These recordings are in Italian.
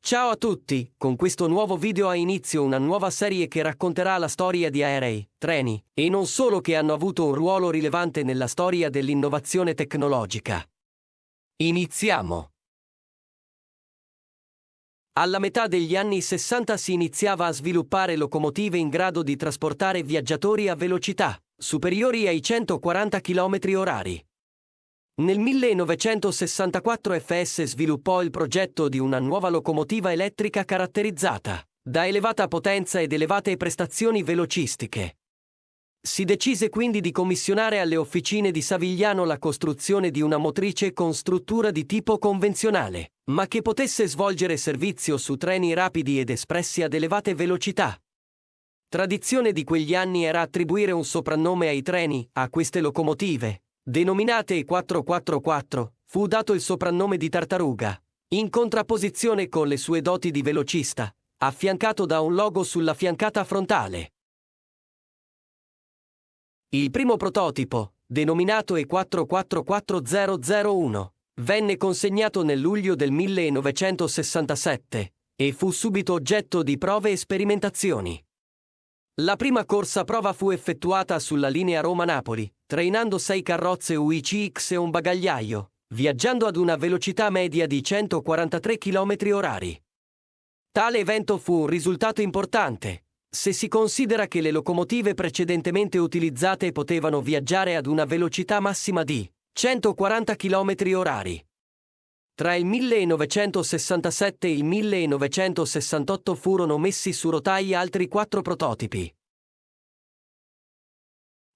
Ciao a tutti, con questo nuovo video ha inizio una nuova serie che racconterà la storia di aerei, treni, e non solo che hanno avuto un ruolo rilevante nella storia dell'innovazione tecnologica. Iniziamo! Alla metà degli anni 60 si iniziava a sviluppare locomotive in grado di trasportare viaggiatori a velocità superiori ai 140 km/h. Nel 1964 FS sviluppò il progetto di una nuova locomotiva elettrica caratterizzata da elevata potenza ed elevate prestazioni velocistiche. Si decise quindi di commissionare alle officine di Savigliano la costruzione di una motrice con struttura di tipo convenzionale, ma che potesse svolgere servizio su treni rapidi ed espressi ad elevate velocità. Tradizione di quegli anni era attribuire un soprannome ai treni, a queste locomotive. Denominate E444, fu dato il soprannome di Tartaruga, in contrapposizione con le sue doti di velocista, affiancato da un logo sulla fiancata frontale. Il primo prototipo, denominato E444001, venne consegnato nel luglio del 1967 e fu subito oggetto di prove e sperimentazioni. La prima corsa prova fu effettuata sulla linea Roma-Napoli, trainando 6 carrozze UICX e un bagagliaio, viaggiando ad una velocità media di 143 km/h. Tale evento fu un risultato importante, se si considera che le locomotive precedentemente utilizzate potevano viaggiare ad una velocità massima di 140 km/h. Tra il 1967 e il 1968 furono messi su rotaia altri 4 prototipi.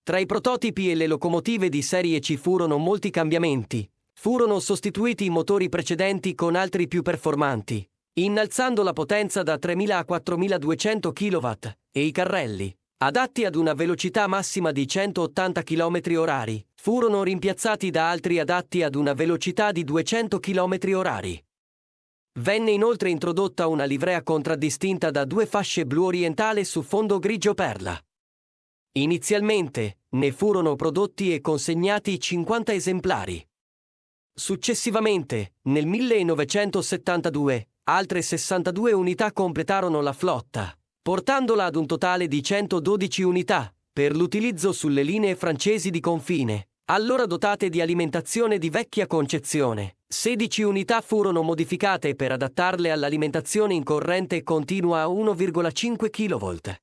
Tra i prototipi e le locomotive di serie C furono molti cambiamenti. Furono sostituiti i motori precedenti con altri più performanti, innalzando la potenza da 3000 a 4200 kW, e i carrelli, adatti ad una velocità massima di 180 km/h, furono rimpiazzati da altri adatti ad una velocità di 200 km/h. Venne inoltre introdotta una livrea contraddistinta da 2 fasce blu orientale su fondo grigio perla. Inizialmente, ne furono prodotti e consegnati 50 esemplari. Successivamente, nel 1972, altre 62 unità completarono la flotta, portandola ad un totale di 112 unità, per l'utilizzo sulle linee francesi di confine, allora dotate di alimentazione di vecchia concezione. 16 unità furono modificate per adattarle all'alimentazione in corrente continua a 1,5 kV.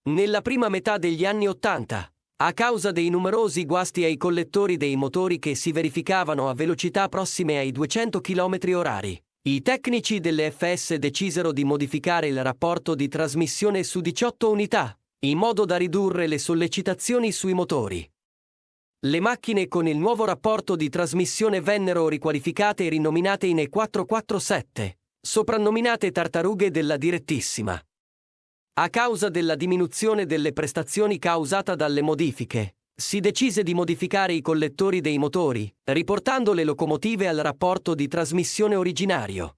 Nella prima metà degli anni '80, a causa dei numerosi guasti ai collettori dei motori che si verificavano a velocità prossime ai 200 km/h, i tecnici delle FS decisero di modificare il rapporto di trasmissione su 18 unità, in modo da ridurre le sollecitazioni sui motori. Le macchine con il nuovo rapporto di trasmissione vennero riqualificate e rinominate in E447, soprannominate tartarughe della direttissima. A causa della diminuzione delle prestazioni causata dalle modifiche, si decise di modificare i collettori dei motori, riportando le locomotive al rapporto di trasmissione originario.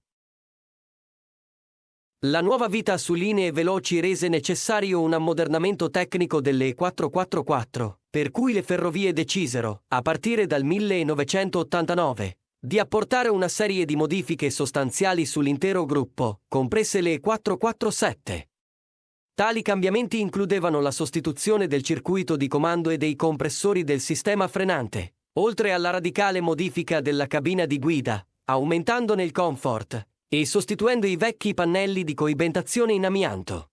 La nuova vita su linee veloci rese necessario un ammodernamento tecnico delle E444, per cui le ferrovie decisero, a partire dal 1989, di apportare una serie di modifiche sostanziali sull'intero gruppo, comprese le E447. Tali cambiamenti includevano la sostituzione del circuito di comando e dei compressori del sistema frenante, oltre alla radicale modifica della cabina di guida, aumentandone il comfort, e sostituendo i vecchi pannelli di coibentazione in amianto.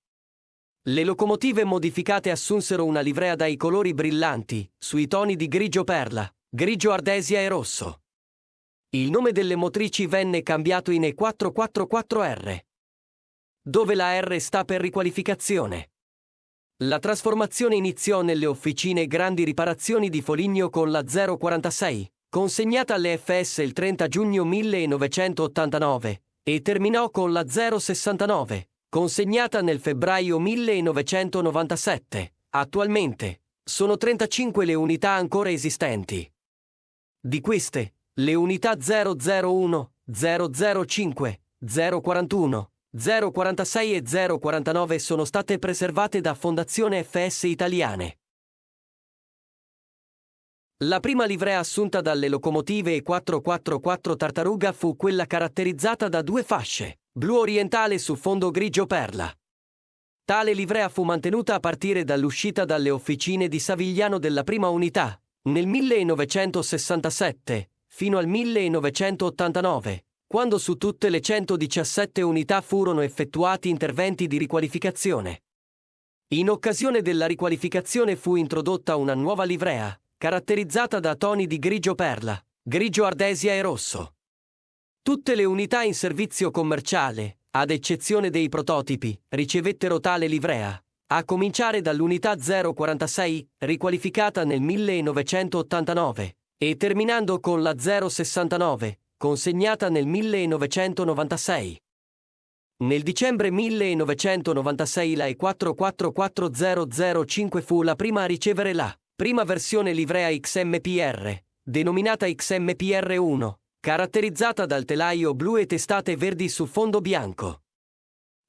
Le locomotive modificate assunsero una livrea dai colori brillanti, sui toni di grigio perla, grigio ardesia e rosso. Il nome delle motrici venne cambiato in E444R, dove la R sta per riqualificazione. La trasformazione iniziò nelle officine Grandi Riparazioni di Foligno con la 046, consegnata alle FS il 30 giugno 1989, e terminò con la 069, consegnata nel febbraio 1997. Attualmente, sono 35 le unità ancora esistenti. Di queste, le unità 001, 005, 041, 046 e 049 sono state preservate da Fondazione FS Italiane. La prima livrea assunta dalle locomotive E444 Tartaruga fu quella caratterizzata da 2 fasce, blu orientale su fondo grigio perla. Tale livrea fu mantenuta a partire dall'uscita dalle officine di Savigliano della prima unità, nel 1967, fino al 1989, quando su tutte le 117 unità furono effettuati interventi di riqualificazione. In occasione della riqualificazione fu introdotta una nuova livrea, caratterizzata da toni di grigio perla, grigio ardesia e rosso. Tutte le unità in servizio commerciale, ad eccezione dei prototipi, ricevettero tale livrea, a cominciare dall'unità 046, riqualificata nel 1989, e terminando con la 069, consegnata nel 1996. Nel dicembre 1996 la E444005 fu la prima a ricevere la prima versione livrea XMPR, denominata XMPR1, caratterizzata dal telaio blu e testate verdi su fondo bianco.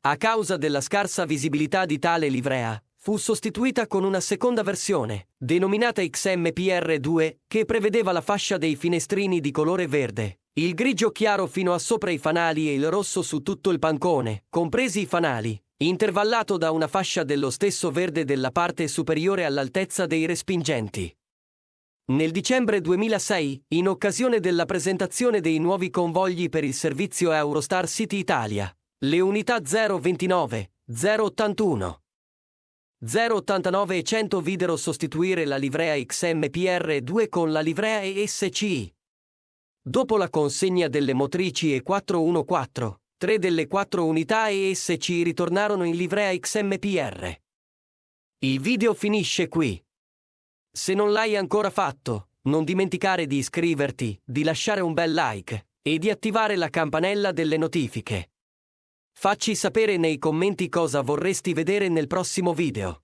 A causa della scarsa visibilità di tale livrea, fu sostituita con una seconda versione, denominata XMPR2, che prevedeva la fascia dei finestrini di colore verde, il grigio chiaro fino a sopra i fanali e il rosso su tutto il pancone, compresi i fanali, intervallato da una fascia dello stesso verde della parte superiore all'altezza dei respingenti. Nel dicembre 2006, in occasione della presentazione dei nuovi convogli per il servizio Eurostar City Italia, le unità 029, 081, 089 e 100 videro sostituire la livrea XMPR2 con la livrea ESCI. Dopo la consegna delle motrici E414, 3 delle 4 unità ESCI ritornarono in livrea XMPR. Il video finisce qui. Se non l'hai ancora fatto, non dimenticare di iscriverti, di lasciare un bel like e di attivare la campanella delle notifiche. Facci sapere nei commenti cosa vorresti vedere nel prossimo video.